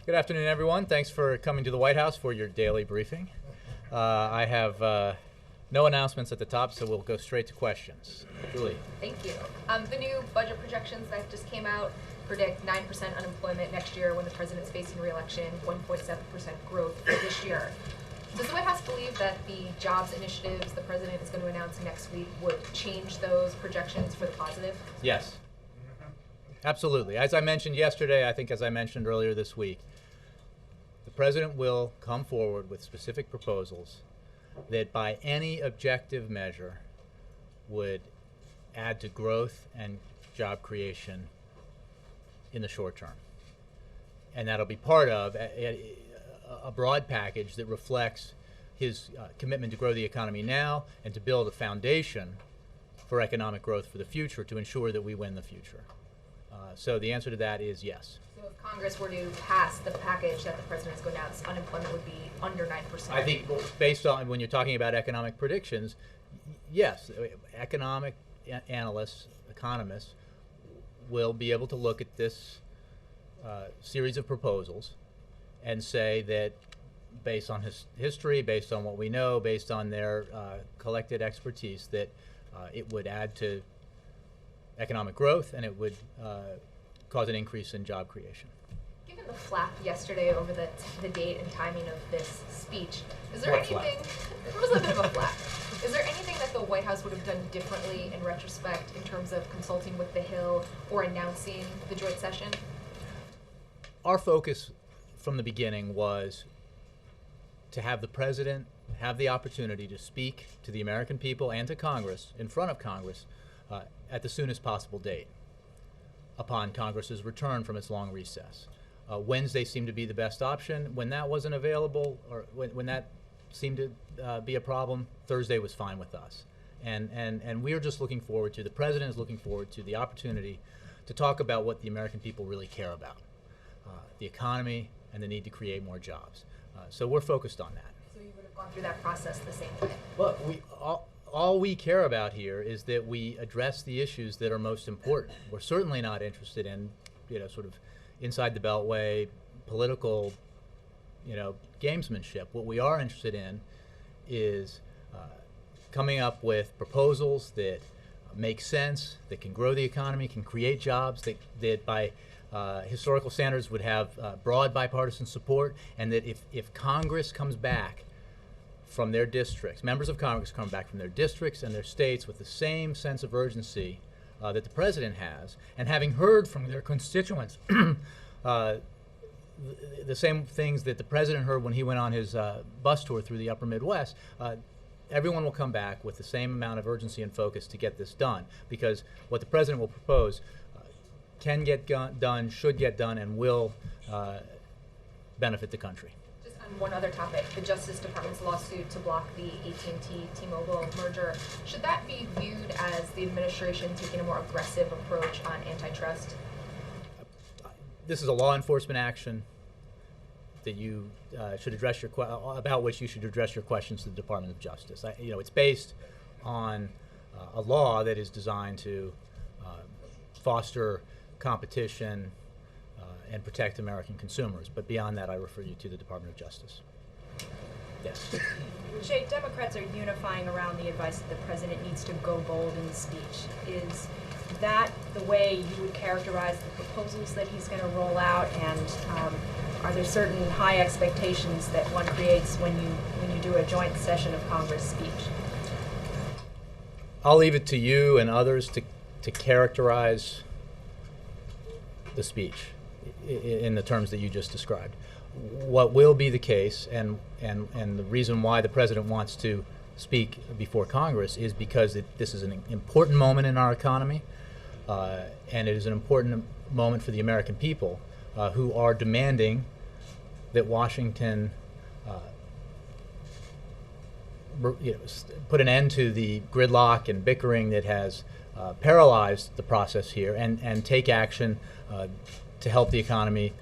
Good afternoon, everyone. Thanks for coming to the White House for your daily briefing. I have no announcements at the top, so we'll go straight to questions. Julie. Thank you. The new budget projections that just came out predict 9% unemployment next year when the president's facing re-election, 1.7% growth this year. Does the White House believe that the jobs initiatives the president is going to announce next week would change those projections for the positive? Yes. Absolutely. As I mentioned yesterday, I think as I mentioned earlier this week, the president will come forward with specific proposals that by any objective measure would add to growth and job creation in the short term. And that'll be part of a broad package that reflects his commitment to grow the economy now and to build a foundation for economic growth for the future to ensure that we win the future. So the answer to that is yes. So if Congress were to pass the package that the president is going to announce, unemployment would be under 9%. I think based on when you're talking about economic predictions, yes, economic analysts, economists will be able to look at this series of proposals and say that based on history, based on what we know, based on their collected expertise, that it would add to economic growth and it would cause an increase in job creation. Given the flap yesterday over the date and timing of this speech, is there anything? There was a bit of a flap. Is there anything that the White House would have done differently in retrospect in terms of consulting with the Hill or announcing the joint session? Our focus from the beginning was to have the president have the opportunity to speak to the American people and to Congress, in front of Congress, at the soonest possible date upon Congress's return from its long recess. Wednesday seemed to be the best option. When that wasn't available, or when that seemed to be a problem, Thursday was fine with us. And we're just looking forward to, the president is looking forward to the opportunity to talk about what the American people really care about, the economy and the need to create more jobs. So we're focused on that. So you would have gone through that process the same way? Look, all we care about here is that we address the issues that are most important. We're certainly not interested in, sort of inside the beltway political, gamesmanship. What we are interested in is coming up with proposals that make sense, that can grow the economy, can create jobs, that by historical standards would have broad bipartisan support, and that if Congress comes back from their districts, members of Congress come back from their districts and their states with the same sense of urgency that the president has, and having heard from their constituents the same things that the president heard when he went on his bus tour through the upper Midwest, everyone will come back with the same amount of urgency and focus to get this done, because what the president will propose can get done, should get done, and will benefit the country. Just on one other topic, the Justice Department's lawsuit to block the AT&T-T-Mobile merger, should that be viewed as the administration taking a more aggressive approach on antitrust? This is a law enforcement action that you should address about which you should address your questions to the Department of Justice. It's based on a law that is designed to foster competition and protect American consumers. But beyond that, I refer you to the Department of Justice. Yes. Jay, Democrats are unifying around the advice that the president needs to go bold in the speech. Is that the way you would characterize the proposals that he's going to roll out? And are there certain high expectations that one creates when you do a joint session of Congress speech? I'll leave it to you and others to characterize the speech in the terms that you just described. What will be the case, and the reason why the president wants to speak before Congress, is because this is an important moment in our economy, and it is an important moment for the American people who are demanding that Washington put an end to the gridlock and bickering that has paralyzed the process here, and take action to help the economy,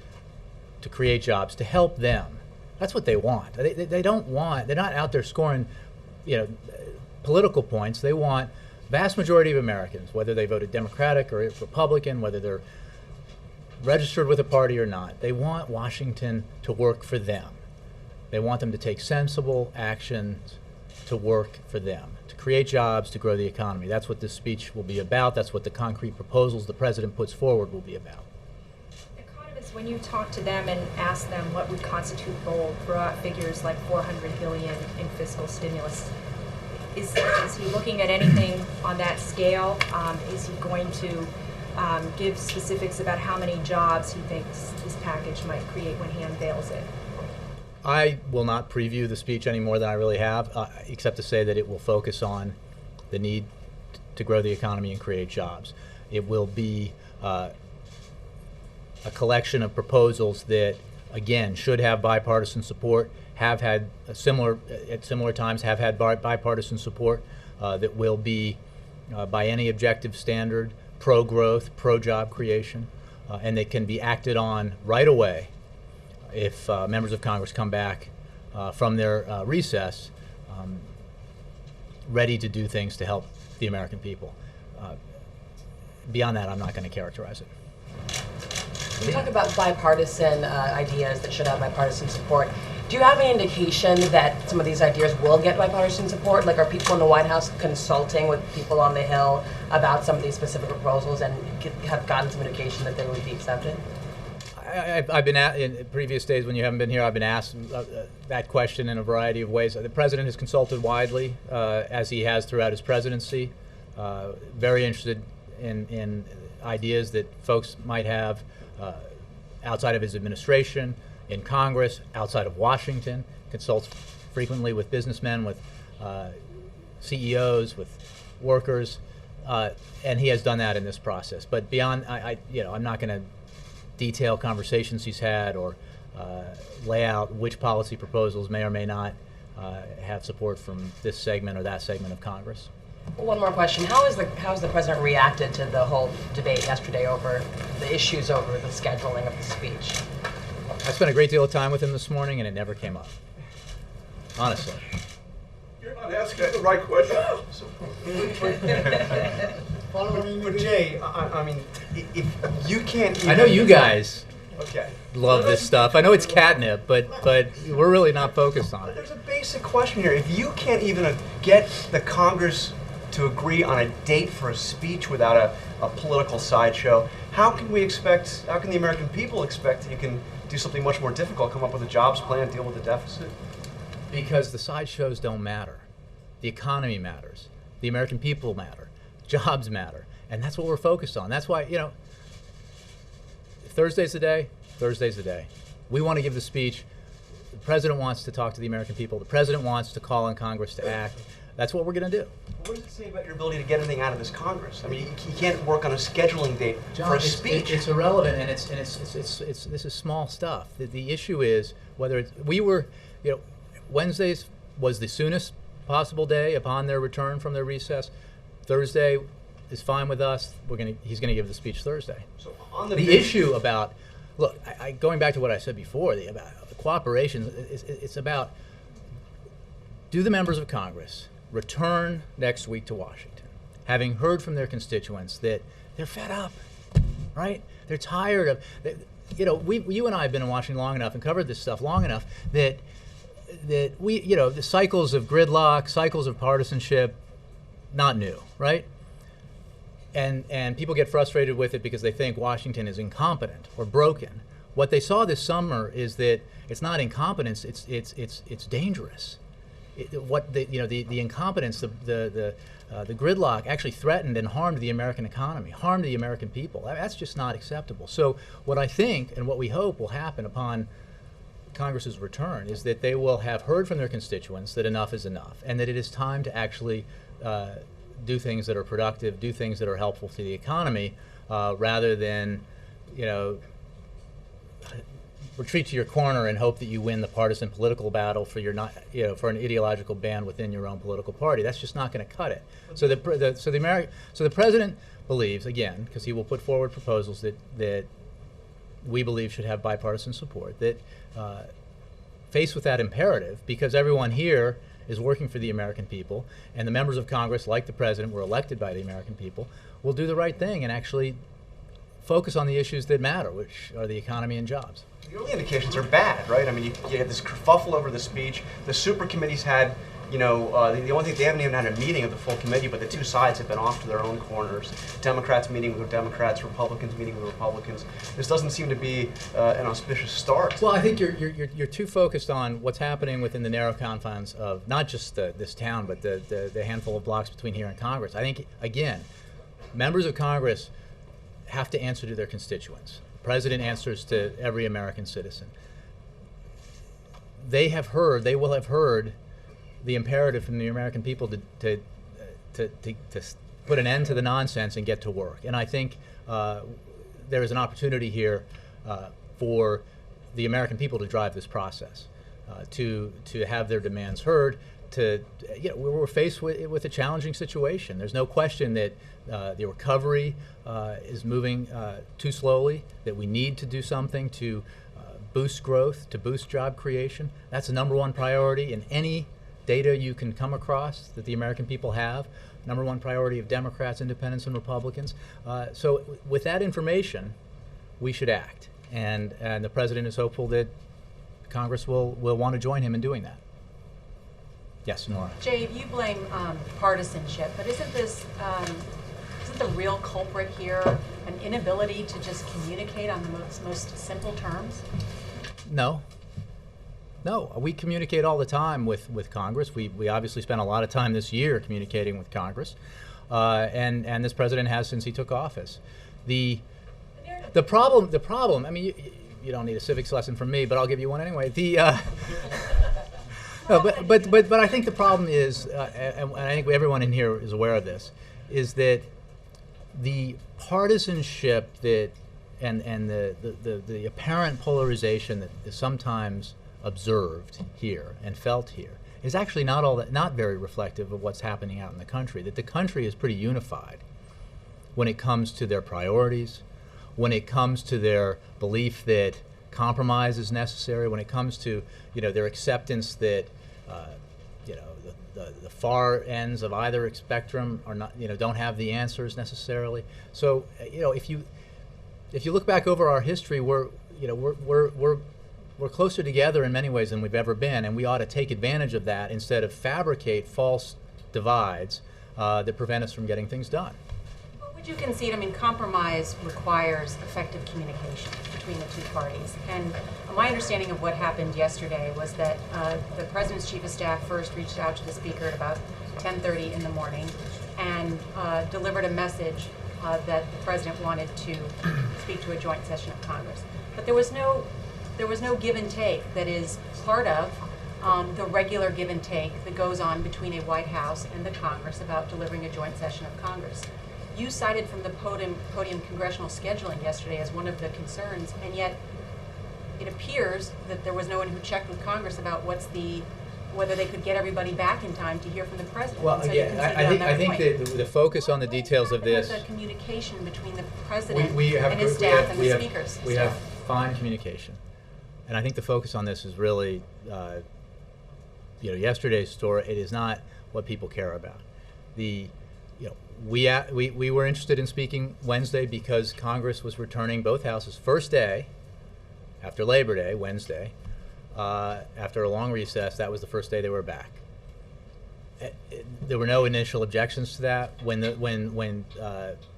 to create jobs, to help them. That's what they want. They don't want, they're not out there scoring, political points. They want, vast majority of Americans, whether they voted Democratic or Republican, whether they're registered with a party or not, they want Washington to work for them. They want them to take sensible actions to work for them, to create jobs, to grow the economy. That's what this speech will be about. That's what the concrete proposals the president puts forward will be about. Economists, when you talk to them and ask them what would constitute bold, throw out figures like $400 billion in fiscal stimulus. Is he looking at anything on that scale? Is he going to give specifics about how many jobs he thinks this package might create when he unveils it? I will not preview the speech any more than I really have, except to say that it will focus on the need to grow the economy and create jobs. It will be a collection of proposals that, again, should have bipartisan support, have had at similar times have had bipartisan support, that will be, by any objective standard, pro-growth, pro-job creation, and that can be acted on right away if members of Congress come back from their recess ready to do things to help the American people. Beyond that, I'm not going to characterize it. You talk about bipartisan ideas that should have bipartisan support. Do you have any indication that some of these ideas will get bipartisan support? Like, are people in the White House consulting with people on the Hill about some of these specific proposals and have gotten some indication that they would be accepted? I've been in previous days when you haven't been here, I've been asked that question in a variety of ways. The president has consulted widely, as he has throughout his presidency. Very interested in ideas that folks might have outside of his administration, in Congress, outside of Washington. Consults frequently with businessmen, with CEOs, with workers, and he has done that in this process. But beyond, I'm not going to detail conversations he's had or lay out which policy proposals may or may not have support from this segment or that segment of Congress. One more question. How has the president reacted to the whole debate yesterday over the issues over the scheduling of the speech? I spent a great deal of time with him this morning, and it never came up. Honestly. You're not asking the right question. But Jay, I mean, if you can't even... I know you guys okay. love this stuff. I know it's catnip, but we're really not focused on it. There's a basic question here. If you can't even get the Congress to agree on a date for a speech without a political sideshow, how can the American people expect that you can do something much more difficult, come up with a jobs plan, deal with the deficit? Because the sideshows don't matter. The economy matters. The American people matter. Jobs matter. And that's what we're focused on. That's why, if Thursday's the day, Thursday's the day. We want to give the speech. The president wants to talk to the American people. The president wants to call on Congress to act. That's what we're going to do. What does it say about your ability to get anything out of this Congress? I mean, you can't work on a scheduling date for a speech. It's irrelevant, and this is small stuff. The issue is whether Wednesdays was the soonest possible day upon their return from their recess. Thursday is fine with us. He's going to give the speech Thursday. So on the issue about, look, going back to what I said before, about cooperation, it's about, do the members of Congress return next week to Washington, having heard from their constituents that they're fed up, right? They're tired of, you and I have been in Washington long enough and covered this stuff long enough that we, the cycles of gridlock, cycles of partisanship, not new, right? And people get frustrated with it because they think Washington is incompetent or broken. What they saw this summer is that it's not incompetence; it's dangerous. The incompetence, the gridlock actually threatened and harmed the American economy, harmed the American people. That's just not acceptable. So what I think and what we hope will happen upon Congress's return is that they will have heard from their constituents that enough is enough, and that it is time to actually do things that are productive, do things that are helpful to the economy, rather than, retreat to your corner and hope that you win the partisan political battle for for an ideological band within your own political party. That's just not going to cut it. So the president believes, again, because he will put forward proposals that we believe should have bipartisan support, that faced with that imperative, because everyone here is working for the American people, and the members of Congress, like the president, were elected by the American people, will do the right thing and actually focus on the issues that matter, which are the economy and jobs. The early indications are bad, right? I mean, you had this kerfuffle over the speech. The super committees had, the only thing, they haven't even had a meeting of the full committee, but the two sides have been off to their own corners. Democrats meeting with Democrats, Republicans meeting with Republicans. This doesn't seem to be an auspicious start. Well, I think you're too focused on what's happening within the narrow confines of not just this town, but the handful of blocks between here and Congress. I think, again, members of Congress have to answer to their constituents. The president answers to every American citizen. They will have heard the imperative from the American people to put an end to the nonsense and get to work. And I think there is an opportunity here for the American people to drive this process, to have their demands heard. We're faced with a challenging situation. There's no question that the recovery is moving too slowly, that we need to do something to boost growth, to boost job creation. That's the #1 priority in any data you can come across that the American people have. #1 priority of Democrats, Independents, and Republicans. So with that information, we should act. And the president is hopeful that Congress will want to join him in doing that. Yes, Nora. Jay, you blame partisanship, but isn't the real culprit here an inability to just communicate on the most simple terms? No, we communicate all the time with Congress. We obviously spent a lot of time this year communicating with Congress, and this president has since he took office. The problem. I mean, you don't need a civics lesson from me, but I'll give you one anyway. No, but I think the problem is, and I think everyone in here is aware of this, is that the partisanship and the apparent polarization that is sometimes observed here and felt here is actually not very reflective of what's happening out in the country. That the country is pretty unified when it comes to their priorities, when it comes to their belief that compromise is necessary, when it comes to their acceptance that the far ends of either spectrum are not don't have the answers necessarily. So if you look back over our history, we're closer together in many ways than we've ever been, and we ought to take advantage of that instead of fabricate false divides that prevent us from getting things done. Would you concede, compromise requires effective communication between the two parties. And my understanding of what happened yesterday was that the President's Chief of Staff first reached out to the Speaker at about 10:30 in the morning and delivered a message that the President wanted to speak to a joint session of Congress. But there was no give and take that is part of the regular give and take that goes on between a White House and the Congress about delivering a joint session of Congress. You cited from the podium congressional scheduling yesterday as one of the concerns, and yet it appears that there was no one who checked with Congress about whether they could get everybody back in time to hear from the President. Well, so again, I think that the focus on the details of this. The communication between the President and his staff and the Speaker's we have staff. fine communication, and I think the focus on this is really, yesterday's story. It is not what people care about. We were interested in speaking Wednesday because Congress was returning, both houses, first day after Labor Day, Wednesday. After a long recess, that was the first day they were back. There were no initial objections to that. When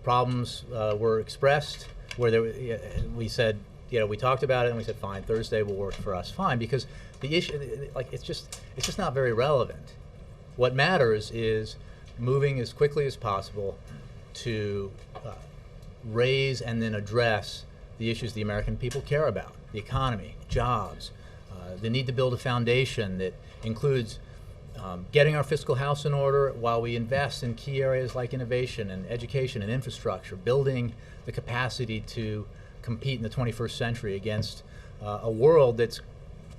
problems were expressed, we said, we talked about it and we said, fine, Thursday will work for us, fine, because the issue, it's just not very relevant. What matters is moving as quickly as possible to raise and then address the issues the American people care about: the economy, jobs, the need to build a foundation that includes getting our fiscal house in order while we invest in key areas like innovation and education and infrastructure, building the capacity to compete in the 21st century against a world that's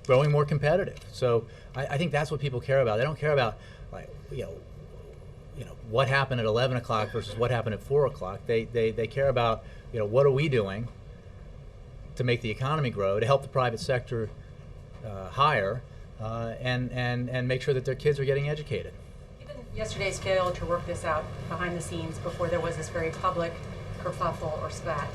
growing more competitive. So I think that's what people care about. They don't care about what happened at 11 o'clock versus what happened at 4 o'clock. They care about what are we doing to make the economy grow, to help the private sector hire, and make sure that their kids are getting educated. Even yesterday's failure to work this out behind the scenes before there was this very public kerfuffle or spat,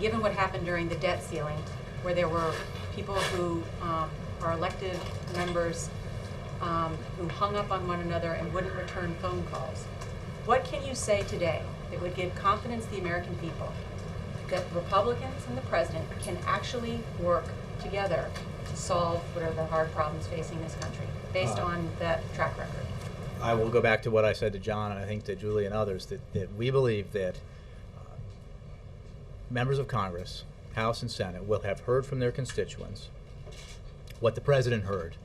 given what happened during the debt ceiling, where there were people who are elected members who hung up on one another and wouldn't return phone calls, what can you say today that would give confidence to the American people that Republicans and the president can actually work together to solve what are the hard problems facing this country, based on that track record? I will go back to what I said to John, and I think to Julie and others, that we believe that members of Congress, House and Senate, will have heard from their constituents what the president heard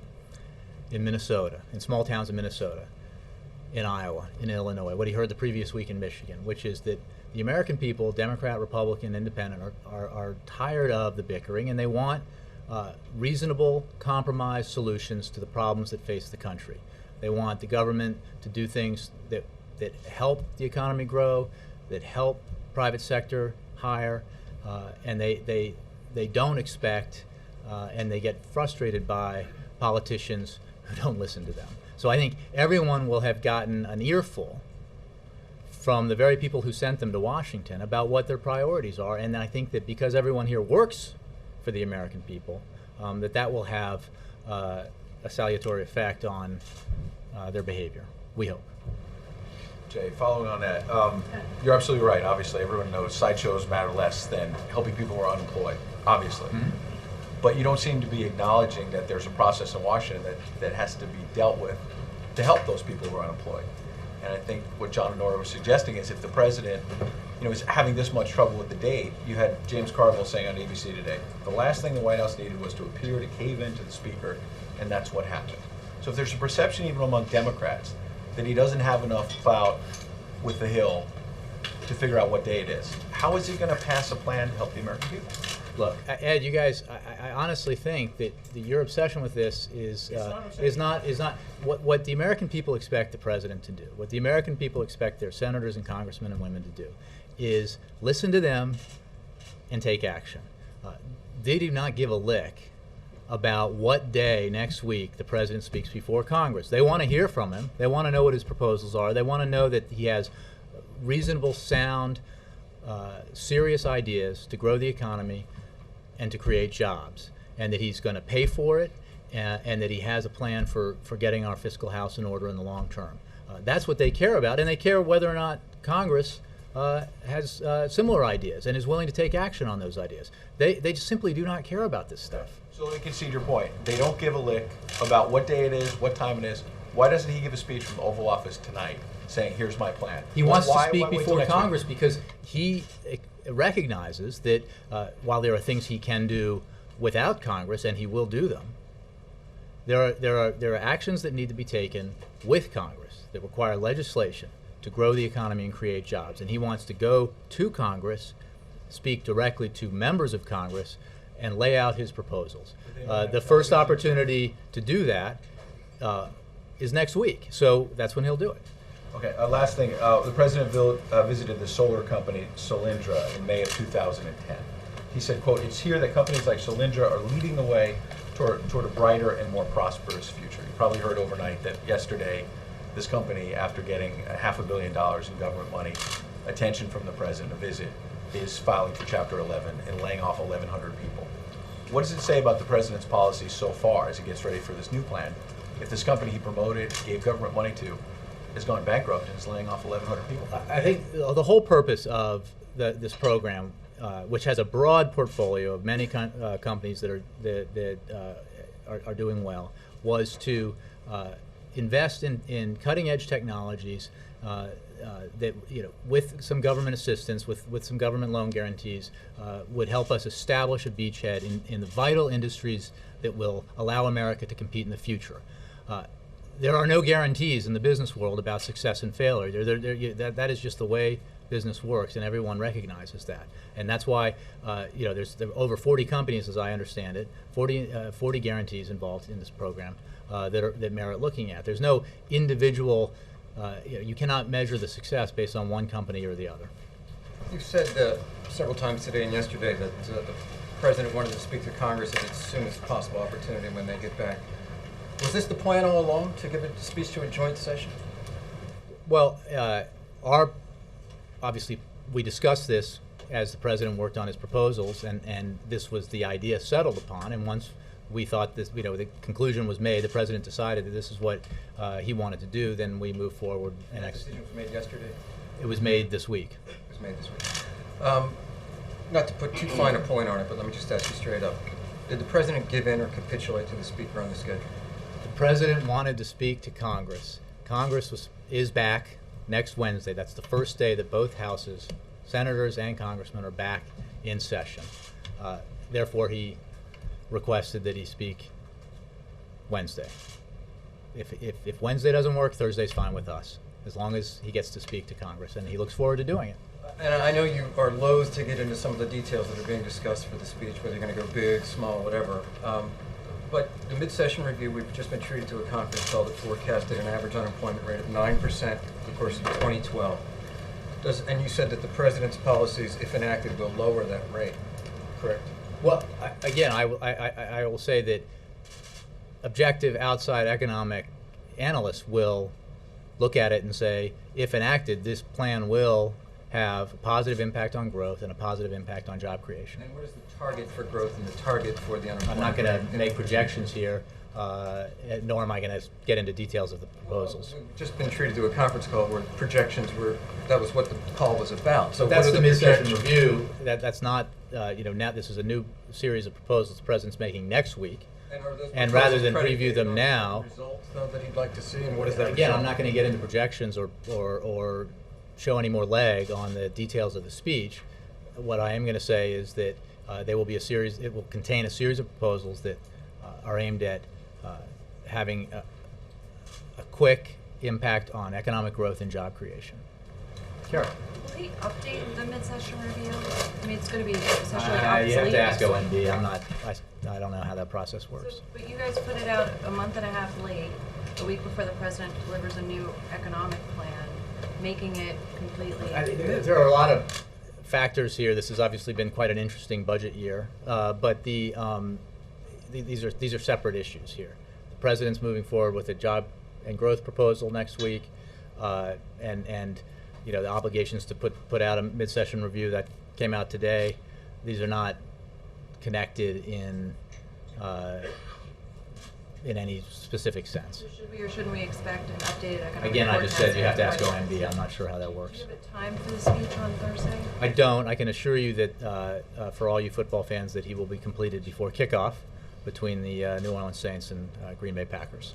in Minnesota, in small towns in Minnesota, in Iowa, in Illinois, what he heard the previous week in Michigan, which is that the American people, Democrat, Republican, Independent, are tired of the bickering, and they want reasonable compromise solutions to the problems that face the country. They want the government to do things that help the economy grow, that help private sector hire, and they don't expect and they get frustrated by politicians who don't listen to them. So I think everyone will have gotten an earful from the very people who sent them to Washington about what their priorities are, and I think that because everyone here works for the American people, that will have a salutary effect on their behavior, we hope. Jay, following on that, you're absolutely right. Obviously, everyone knows sideshows matter less than helping people who are unemployed, obviously. Mm-hmm. But you don't seem to be acknowledging that there's a process in Washington that has to be dealt with to help those people who are unemployed. And I think what John and Nora were suggesting is if the president, is having this much trouble with the date, you had James Carville saying on ABC today, the last thing the White House needed was to appear to cave in to the speaker, and that's what happened. So if there's a perception even among Democrats that he doesn't have enough clout with the Hill to figure out what day it is, how is he going to pass a plan to help the American people? Look, Ed, you guys, I honestly think that your obsession with this is not what the American people expect the president to do. What the American people expect their senators and congressmen and women to do is listen to them and take action. They do not give a lick about what day next week the president speaks before Congress. They want to hear from him. They want to know what his proposals are. They want to know that he has reasonable, sound, serious ideas to grow the economy and to create jobs, and that he's going to pay for it, and that he has a plan for getting our fiscal house in order in the long term. That's what they care about, and they care whether or not Congress has similar ideas and is willing to take action on those ideas. They just simply do not care about this stuff. So let me concede your point. They don't give a lick about what day it is, what time it is. Why doesn't he give a speech from the Oval Office tonight saying, here's my plan? He wants to speak before Congress because he recognizes that while there are things he can do without Congress, and he will do them, there are actions that need to be taken with Congress that require legislation to grow the economy and create jobs. And he wants to go to Congress, speak directly to members of Congress, and lay out his proposals. The first opportunity to do that is next week, so that's when he'll do it. Okay, last thing. The president visited the solar company Solyndra in May of 2010. He said, quote, it's here that companies like Solyndra are leading the way toward a brighter and more prosperous future. You probably heard overnight that yesterday this company, after getting $500 million in government money, attention from the president, a visit, is filing for Chapter 11 and laying off 1,100 people. What does it say about the president's policies so far as he gets ready for this new plan if this company he promoted, gave government money to, has gone bankrupt and is laying off 1,100 people? I think the whole purpose of this program, which has a broad portfolio of many companies that are doing well, was to invest in cutting-edge technologies that, with some government assistance, with some government loan guarantees, would help us establish a beachhead in the vital industries that will allow America to compete in the future. There are no guarantees in the business world about success and failure. That is just the way business works, and everyone recognizes that. And that's why there are over 40 companies, as I understand it, 40 guarantees involved in this program that merit looking at. There's no individual. You cannot measure the success based on one company or the other. You've said several times today and yesterday that the president wanted to speak to Congress at its soonest possible opportunity when they get back. Was this the plan all along, to give a speech to a joint session? Well, obviously, we discussed this as the president worked on his proposals, and this was the idea settled upon, and once we thought this, the conclusion was made, the president decided that this is what he wanted to do, then we moved forward. And that decision was made yesterday? It was made this week. It was made this week. Not to put too fine a point on it, but let me just ask you straight up. Did the president give in or capitulate to the speaker on the schedule? The president wanted to speak to Congress. Congress is back next Wednesday. That's the first day that both houses, senators and congressmen, are back in session. Therefore, he requested that he speak Wednesday. If Wednesday doesn't work, Thursday's fine with us, as long as he gets to speak to Congress, and he looks forward to doing it. And I know you are loath to get into some of the details that are being discussed for the speech, whether you're going to go big, small, whatever. But the mid-session review, we've just been treated to a conference call that forecasted an average unemployment rate of 9% of course in 2012. And you said that the president's policies, if enacted, will lower that rate, correct? Well, again, I will say that objective outside economic analysts will look at it and say, if enacted, this plan will have a positive impact on growth and a positive impact on job creation. And what is the target for growth and the target for the unemployment I'm not going rate? to make projections here, nor am I going to get into details of the proposals. We've just been treated to a conference call where projections were, that was what the call was about. So That's what are the mid-session projections? review. That's not, now this is a new series of proposals the president's making next week. And are those And rather proposals than preview predicated them on now, results, though, that he'd like to see, and what is that again, result? I'm not going to get into projections or show any more leg on the details of the speech. What I am going to say is that there will be a series, it will contain a series of proposals that are aimed at having a quick impact on economic growth and job creation. Kara. Will he update the mid-session review? I mean, it's going to be essentially obsolete. You have to ask next OMB. week. I don't know how that process works. So, but you guys put it out a month and a half late, a week before the president delivers a new economic plan, making it completely moot. There are a lot of factors here. This has obviously been quite an interesting budget year, but these are separate issues here. The president's moving forward with a job and growth proposal next week, and the obligations to put out a mid-session review that came out today. These are not connected in any specific sense. So should we or shouldn't we expect an updated economic Again, I just said you have to ask forecast? OMB. I'm not sure how that Do works. you have a time for the speech on Thursday? I don't. I can assure you that for all you football fans, that he will be completed before kickoff between the New Orleans Saints and Green Bay Packers.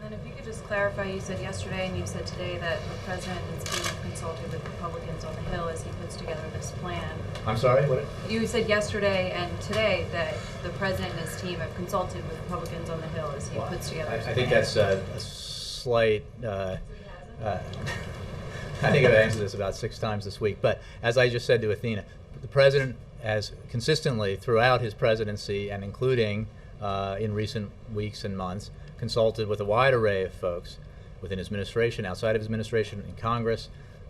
And then if you could just clarify, you said yesterday and you said today that the president and his team have consulted with Republicans on the Hill as he puts together this plan. I'm sorry, what? You said yesterday and today that the president and his team have consulted with Republicans on the Hill as he puts together his I plan. think that's a slight. I think I've answered this about 6 times this week. But as I just said to Athena, the president has consistently throughout his presidency and including in recent weeks and months consulted with a wide array of folks within his administration, outside of his administration, in Congress,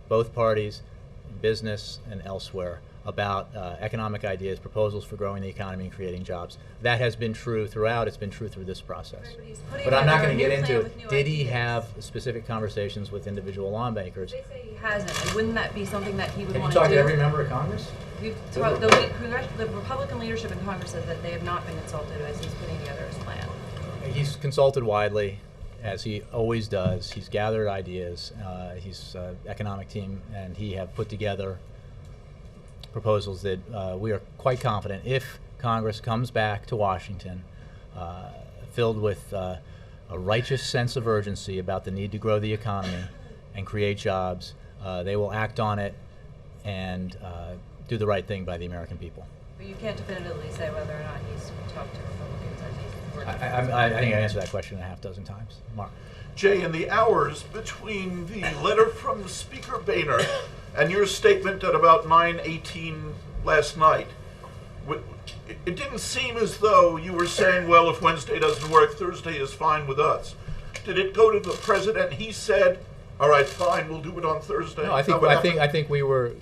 both parties, in business and elsewhere, about economic ideas, proposals for growing the economy and creating jobs. That has been true throughout. It's been true through this process. Right, but he's putting But I'm not together going to a get new plan into with new did he ideas. have specific conversations with individual lawmakers. They say he hasn't, and wouldn't that be something that he would Have you want to do? talked to every member of Congress? The Republican leadership in Congress said that they have not been consulted as he's putting together his plan. He's consulted widely, as he always does. He's gathered ideas. He's economic team, and he have put together proposals that we are quite confident, if Congress comes back to Washington, filled with a righteous sense of urgency about the need to grow the economy and create jobs, they will act on it and do the right thing by the American people. But you can't definitively say whether or not he's talked to Republicans as he's working. I think I answered that question a half dozen times. Mark. Jay, in the hours between the letter from Speaker Boehner and your statement at about 9:18 last night, it didn't seem as though you were saying, well, if Wednesday doesn't work, Thursday is fine with us. Did it go to the president? He said, all right, fine, we'll do it on Thursday. No, I think we were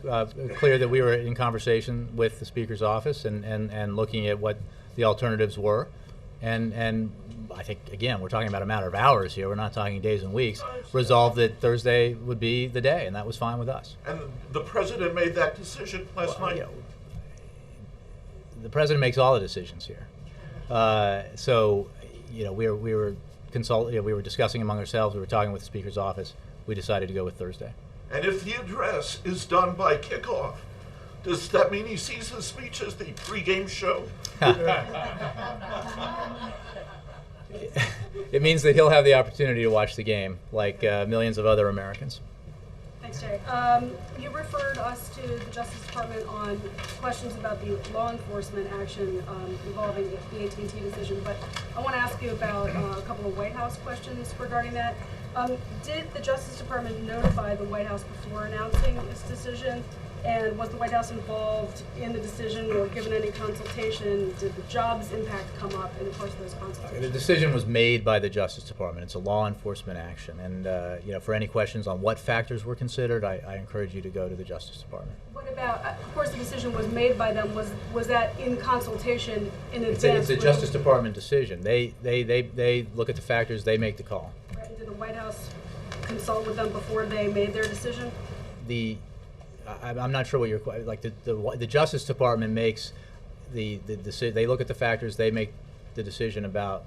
clear that we were in conversation with the Speaker's office and looking at what the alternatives were, and I think, again, we're talking about a matter of hours here, we're not talking days and weeks, resolved that Thursday would be the day, and that was fine with us. And the president made that decision last Well, night? you know, the president makes all the decisions here. So, you know, we were discussing among ourselves, we were talking with the Speaker's office, we decided to go with Thursday. And if the address is done by kickoff, does that mean he sees his speech as the pregame show? It means that he'll have the opportunity to watch the game, like millions of other Americans. Thanks, Jay. You referred us to the Justice Department on questions about the law enforcement action involving the AT&T decision, but I want to ask you about a couple of White House questions regarding that. Did the Justice Department notify the White House before announcing its decision? And was the White House involved in the decision or given any consultation? Did the jobs impact come up in the course of those consultations? The decision was made by the Justice Department. It's a law enforcement action. And you know, for any questions on what factors were considered, I encourage you to go to the Justice Department. What about, of course the decision was made by them, was that in consultation in advance? It's a Justice Department decision. They look at the factors, they make the call. Right. Did the White House consult with them before they made their decision? I'm not sure what you're, like, the Justice Department makes the decision. They look at the factors, they make the decision about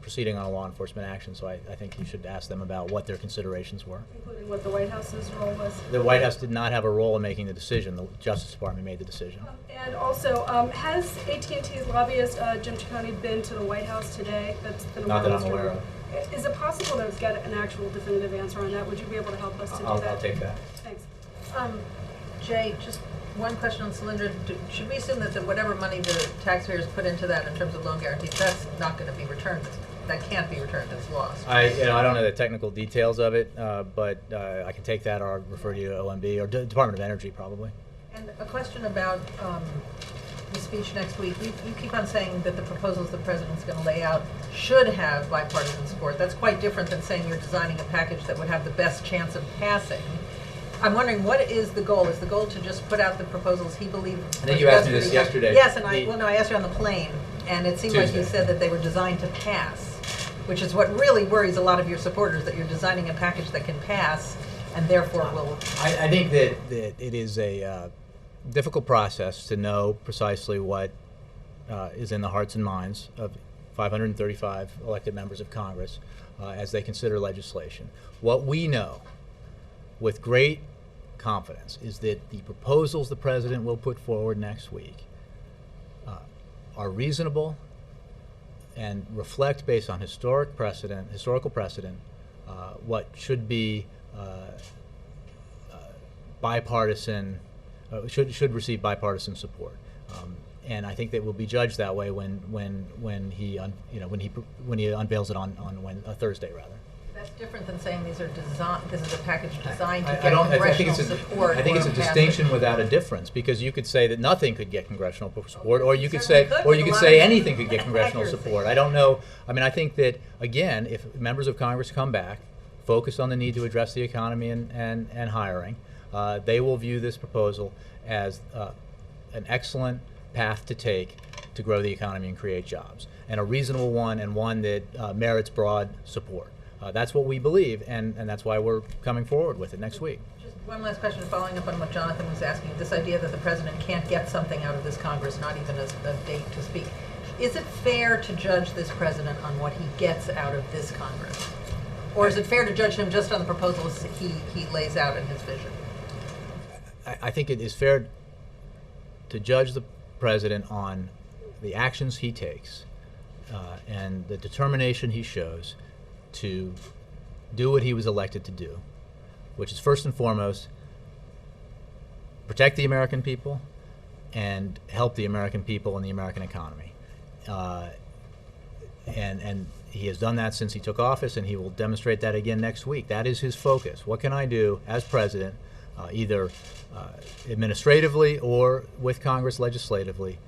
proceeding on a law enforcement action, so I think you should ask them about what their considerations were. Including what the White House's role was? The White House did not have a role in making the decision. The Justice Department made the decision. And also, has AT&T's lobbyist, Jim Ciccone, been to the White House today? That's been Not that I'm aware of. Is it possible to get an actual definitive answer on that? Would you be able to help us to do that? I'll take that. Thanks. Jay, just one question on Solyndra. Should we assume that whatever money the taxpayers put into that in terms of loan guarantees, that's not going to be returned? That can't be returned as lost? I don't know the technical details of it, but I can take that or refer you to OMB or Department of Energy probably. And a question about the speech next week. You keep on saying that the proposals the president's going to lay out should have bipartisan support. That's quite different than saying you're designing a package that would have the best chance of passing. I'm wondering, what is the goal? Is the goal to just put out the proposals he believes? I think you asked me this yesterday. Yes, and I asked you on the plane, and it seemed like you said that they were designed to pass, which is what really worries a lot of your supporters, that you're designing a package that can pass, and therefore will. I think that it is a difficult process to know precisely what is in the hearts and minds of 535 elected members of Congress as they consider legislation. What we know with great confidence is that the proposals the president will put forward next week are reasonable and reflect, based on historical precedent, what should be bipartisan, should receive bipartisan support. And I think that will be judged that way when he unveils it on Thursday rather. That's different than saying these are this is a package designed to get congressional support. I think it's a distinction without a difference, because you could say that nothing could get congressional support, or you could say anything could get congressional support. I don't know. I mean, I think that, again, if members of Congress come back, focused on the need to address the economy and hiring, they will view this proposal as an excellent path to take to grow the economy and create jobs, and a reasonable one, and one that merits broad support. That's what we believe, and that's why we're coming forward with it next week. Just one last question, following up on what Jonathan was asking, this idea that the president can't get something out of this Congress, not even a date to speak. Is it fair to judge this president on what he gets out of this Congress? Or is it fair to judge him just on the proposals he lays out in his vision? I think it is fair to judge the president on the actions he takes and the determination he shows to do what he was elected to do, which is first and foremost protect the American people and help the American people and the American economy. And he has done that since he took office, and he will demonstrate that again next week. That is his focus. What can I do as president, either administratively or with Congress legislatively,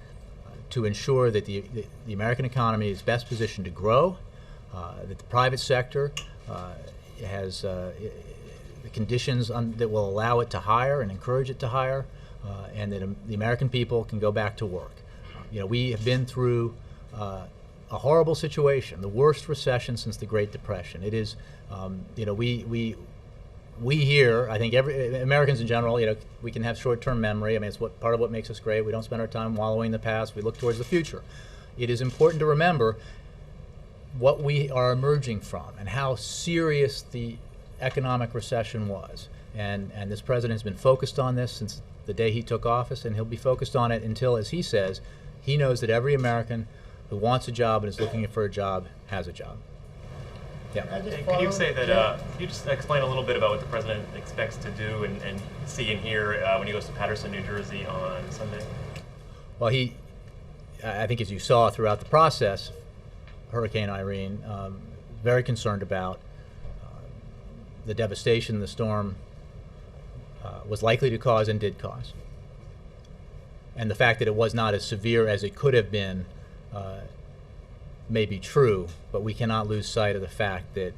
to ensure that the American economy is best positioned to grow, that the private sector has the conditions that will allow it to hire and encourage it to hire, and that the American people can go back to work. We have been through a a horrible situation, the worst recession since the Great Depression. It is, we here, I think Americans in general, we can have short-term memory. I mean, it's part of what makes us great. We don't spend our time wallowing in the past. We look towards the future. It is important to remember what we are emerging from and how serious the economic recession was. And this president's been focused on this since the day he took office, and he'll be focused on it until, as he says, he knows that every American who wants a job and is looking for a job has a job. Yeah. Could you say that? Could you just explain a little bit about what the president expects to do and see and hear when he goes to Paterson, New Jersey on Sunday? Well, I think as you saw throughout the process, Hurricane Irene, very concerned about the devastation the storm was likely to cause and did cause, and the fact that it was not as severe as it could have been. May be true, but we cannot lose sight of the fact that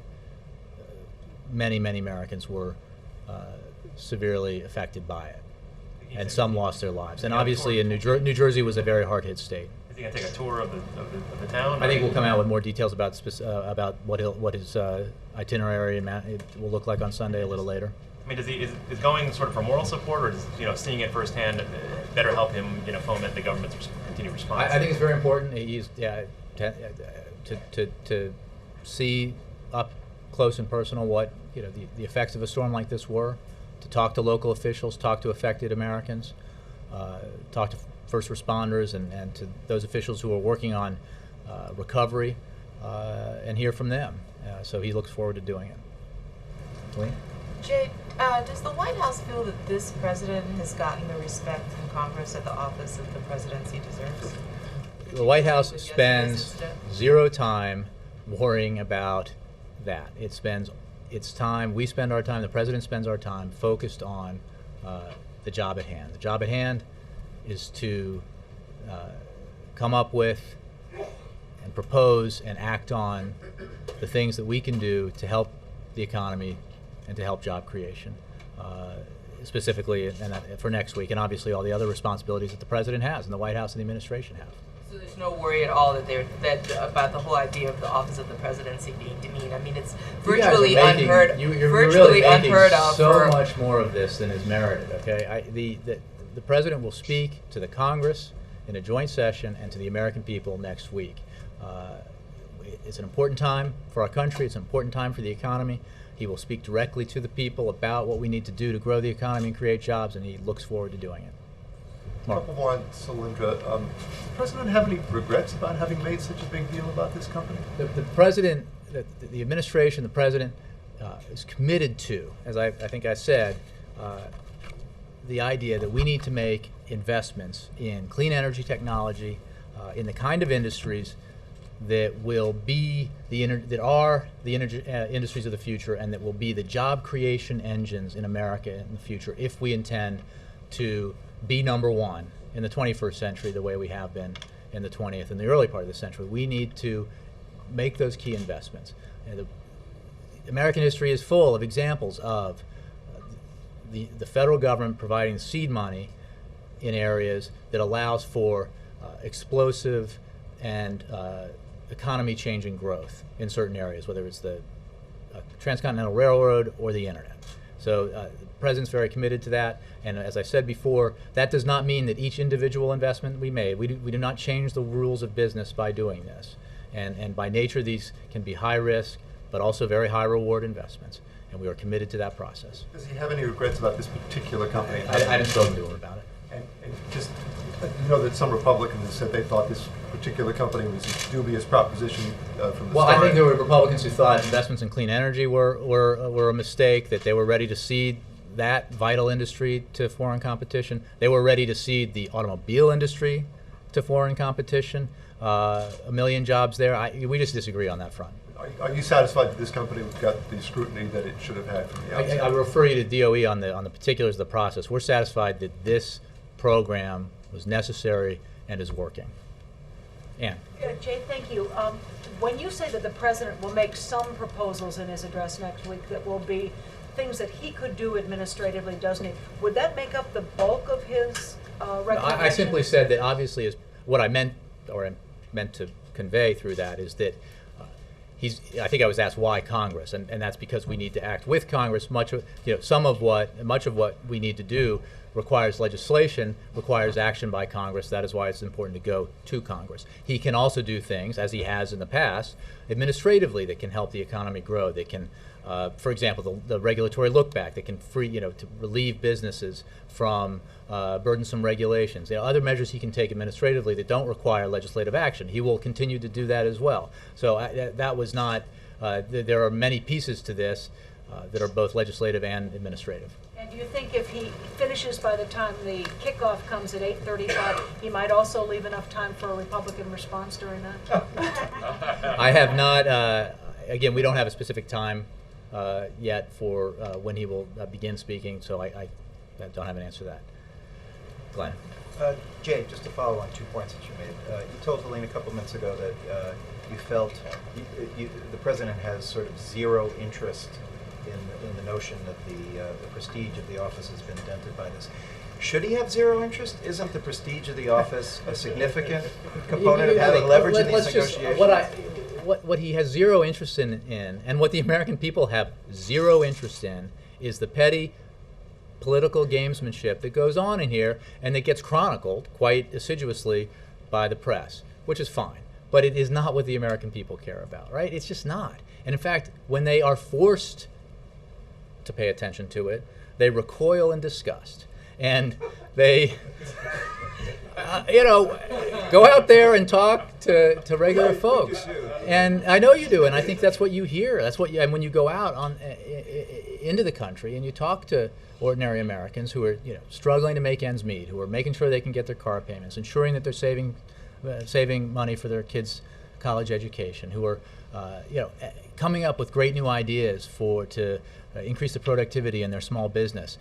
many, many Americans were severely affected by it, and some lost their lives. And obviously, in New Jersey was a very hard-hit state. Is he going to take a tour of the town? I think we'll come out with more details about what his itinerary and it will look like on Sunday a little later. I mean, is going sort of for moral support, or does seeing it firsthand better help him foment the government's continued response? I think it's very important. To see up close and personal what the effects of a storm like this were, to talk to local officials, talk to affected Americans, talk to first responders and to those officials who are working on recovery, and hear from them. So he looks forward to doing it. Lee? Jay, does the White House feel that this president has gotten the respect from Congress at the office of the presidency deserves? The White House spends zero time worrying about that. It spends its time, we spend our time, the president spends our time focused on the job at hand. The job at hand is to come up with and propose and act on the things that we can do to help the economy and to help job creation, specifically for next week, and obviously all the other responsibilities that the president has and the White House and the administration have. So there's no worry at all that about the whole idea of the office of the presidency being demeaned. I mean, it's virtually unheard of. You're really making so much more of this than is merited. Okay, the president will speak to the Congress in a joint session and to the American people next week. It's an important time for our country. It's an important time for the economy. He will speak directly to the people about what we need to do to grow the economy and create jobs, and he looks forward to doing it. A couple more on Solyndra. Does the president have any regrets about having made such a big deal about this company? The president, the administration, the president is committed to, as I think I said, the idea that we need to make investments in clean energy technology, in the kind of industries that will be that are the industries of the future, and that will be the job creation engines in America in the future if we intend to be number one in the 21st century the way we have been in the 20th and the early part of the century. We need to make those key investments. American history is full of examples of the federal government providing seed money in areas that allows for explosive and economy-changing growth in certain areas, whether it's the transcontinental railroad or the internet. So the president's very committed to that, and as I said before, that does not mean that each individual investment we made, we do not change the rules of business by doing this. And by nature, these can be high risk, but also very high reward investments, and we are committed to that process. Does he have any regrets about this particular company? I haven't spoken to him about it. And just, you know that some Republicans have said they thought this particular company was a dubious proposition from the start. Well, I think there were Republicans who thought investments in clean energy were a mistake, that they were ready to cede that vital industry to foreign competition. They were ready to cede the automobile industry to foreign competition. 1 million jobs there. We just disagree on that front. Are you satisfied that this company got the scrutiny that it should have had from the outset? I refer you to DOE on the particulars of the process. We're satisfied that this program was necessary and is working. Ann. Jay, thank you. When you say that the president will make some proposals in his address next week that will be things that he could do administratively, doesn't he? Would that make up the bulk of his recommendations? I simply said that obviously is what I meant, or I meant to convey through that is that I think I was asked why Congress, and that's because we need to act with Congress. Much of what we need to do requires legislation, requires action by Congress. That is why it's important to go to Congress. He can also do things, as he has in the past, administratively that can help the economy grow. They can, for example, the regulatory look back that can to relieve businesses from burdensome regulations. Other measures he can take administratively that don't require legislative action. He will continue to do that as well. So that was not. There are many pieces to this that are both legislative and administrative. And do you think if he finishes by the time the kickoff comes at 8:35, he might also leave enough time for a Republican response during that? I have not. Again, we don't have a specific time yet for when he will begin speaking, so I don't have an answer to that. Glenn. Jay, just to follow on 2 points that you made. You told Helene a couple minutes ago that you felt the president has sort of zero interest in the notion that the prestige of the office has been dented by this. Should he have zero interest? Isn't the prestige of the office a significant component of having leverage in these negotiations? What he has zero interest in, and what the American people have zero interest in, is the petty political gamesmanship that goes on in here and that gets chronicled quite assiduously by the press, which is fine. But it is not what the American people care about, right? It's just not. And in fact, when they are forced to pay attention to it, they recoil in disgust. And they, go out there and talk to regular folks. And I know you do, and I think that's what you hear. That's what and when you go out into the country and you talk to ordinary Americans who are struggling to make ends meet, who are making sure they can get their car payments, ensuring that they're saving money for their kids' college education, who are coming up with great new ideas to increase the productivity in their small business,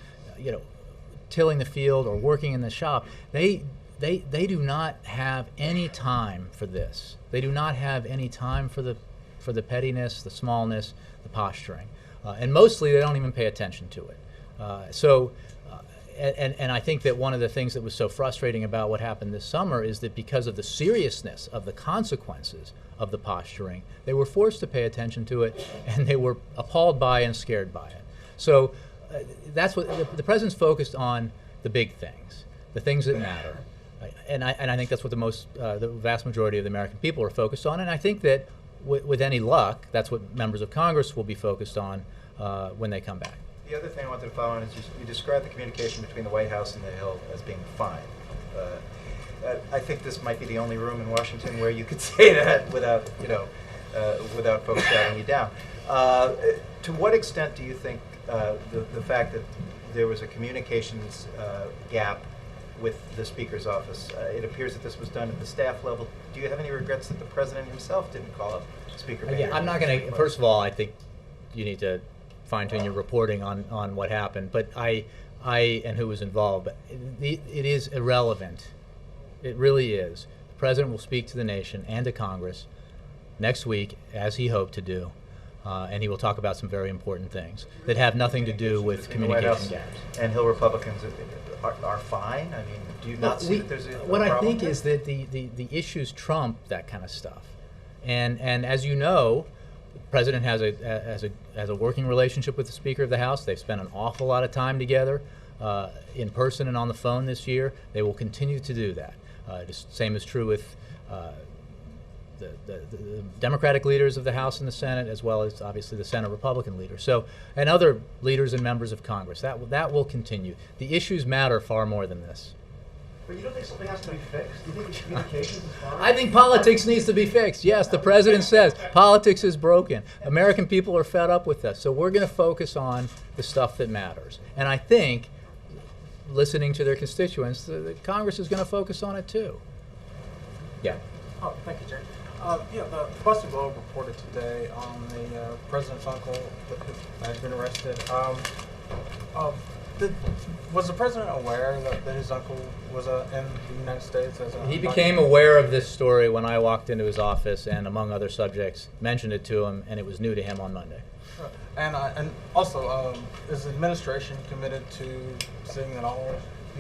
tilling the field or working in the shop. They do not have any time for this. They do not have any time for the pettiness, the smallness, the posturing, and mostly they don't even pay attention to it. And I think that one of the things that was so frustrating about what happened this summer is that because of the seriousness of the consequences of the posturing, they were forced to pay attention to it, and they were appalled by and scared by it. So that's what the president's focused on: the big things, the things that matter, and I think that's what the vast majority of the American people are focused on. And I think that with any luck, that's what members of Congress will be focused on when they come back. The other thing I wanted to follow on is you described the communication between the White House and the Hill as being fine. I think this might be the only room in Washington where you could say that without folks shouting you down. To what extent do you think the fact that there was a communications gap with the Speaker's office, it appears that this was done at the staff level. Do you have any regrets that the President himself didn't call up Speaker Boehner? I'm not going to, first of all, I think you need to fine-tune your reporting on what happened, but I and who was involved, but it is irrelevant. It really is. The President will speak to the nation and to Congress next week, as he hoped to do, and he will talk about some very important things that have nothing to do with communication gaps. And Hill Republicans are fine? I mean, do you not see that there's a what problem I think there? is that the issues trump that kind of stuff. And as you know, the President has a working relationship with the Speaker of the House. They've spent an awful lot of time together in person and on the phone this year. They will continue to do that. The same is true with the Democratic leaders of the House and the Senate, as well as obviously the Senate Republican leaders. So, and other leaders and members of Congress. That will continue. The issues matter far more than this. But you don't think something has to be fixed? Do you think communications is fine? I think politics needs to be fixed. Yes, the President says politics is broken. American people are fed up with this. So we're going to focus on the stuff that matters. And I think, listening to their constituents, the Congress is going to focus on it too. Yeah. Oh, thank you, Jay. The Boston Globe reported today on the president's uncle that has been arrested. Was the president aware that his uncle was in the United States? He became aware of this story when I walked into his office and, among other subjects, mentioned it to him, and it was new to him on Monday. And also, is the administration committed to seeing that all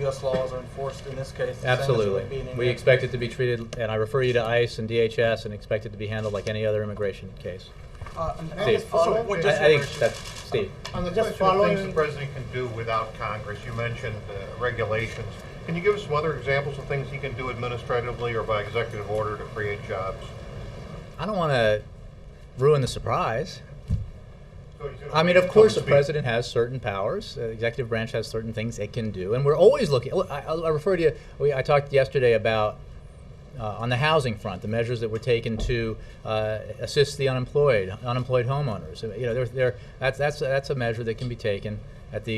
U.S. laws are enforced in this case? the same as it would be in Absolutely. any We other expect it case? to be treated, and I refer you to ICE and DHS, and expect it to be handled like any other immigration case. Steve. I think that's Steve. On the question of things the president can do without Congress, you mentioned regulations. Can you give us some other examples of things he can do administratively or by executive order to create jobs? I don't want to ruin the surprise. So he's gonna I mean, wait of until course, the the speech. president has certain powers. The executive branch has certain things it can do, and we're always looking. I referred to you. I talked yesterday about on the housing front, the measures that were taken to assist the unemployed homeowners. You know, that's a measure that can be taken at the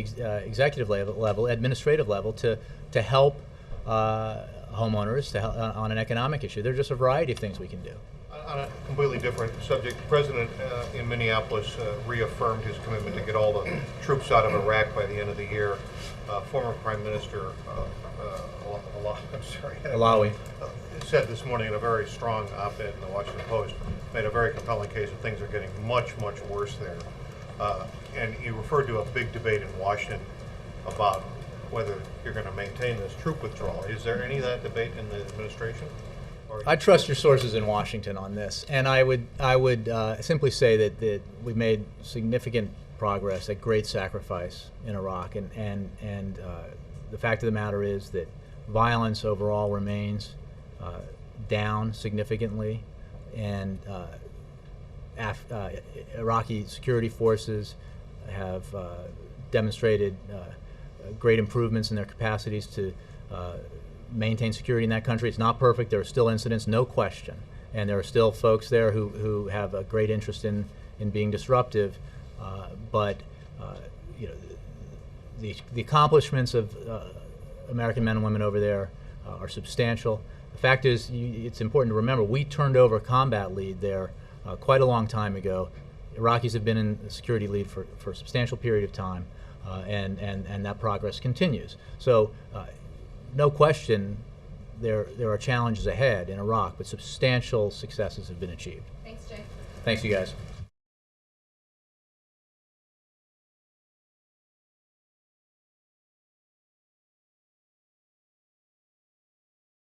executive level, administrative level, to help homeowners on an economic issue. There's just a variety of things we can do. On a completely different subject, the president in Minneapolis reaffirmed his commitment to get all the troops out of Iraq by the end of the year. Former Prime Minister Alawi said this morning in a very strong op-ed in the Washington Post, made a very compelling case that things are getting much, much worse there. And he referred to a big debate in Washington about whether you're going to maintain this troop withdrawal. Is there any of that debate in the administration? I trust your sources in Washington on this, and I would simply say that we made significant progress at great sacrifice in Iraq, and the fact of the matter is that violence overall remains down significantly, and Iraqi security forces have demonstrated great improvements in their capacities to maintain security in that country. It's not perfect. There are still incidents, no question, and there are still folks there who have a great interest in being disruptive. But you know, the accomplishments of American men and women over there are substantial. The fact is, it's important to remember, we turned over combat lead there quite a long time ago. Iraqis have been in the security lead for a substantial period of time, and that progress continues. So. No question, there are challenges ahead in Iraq, but substantial successes have been achieved. Thanks, Jay. Thanks, you guys.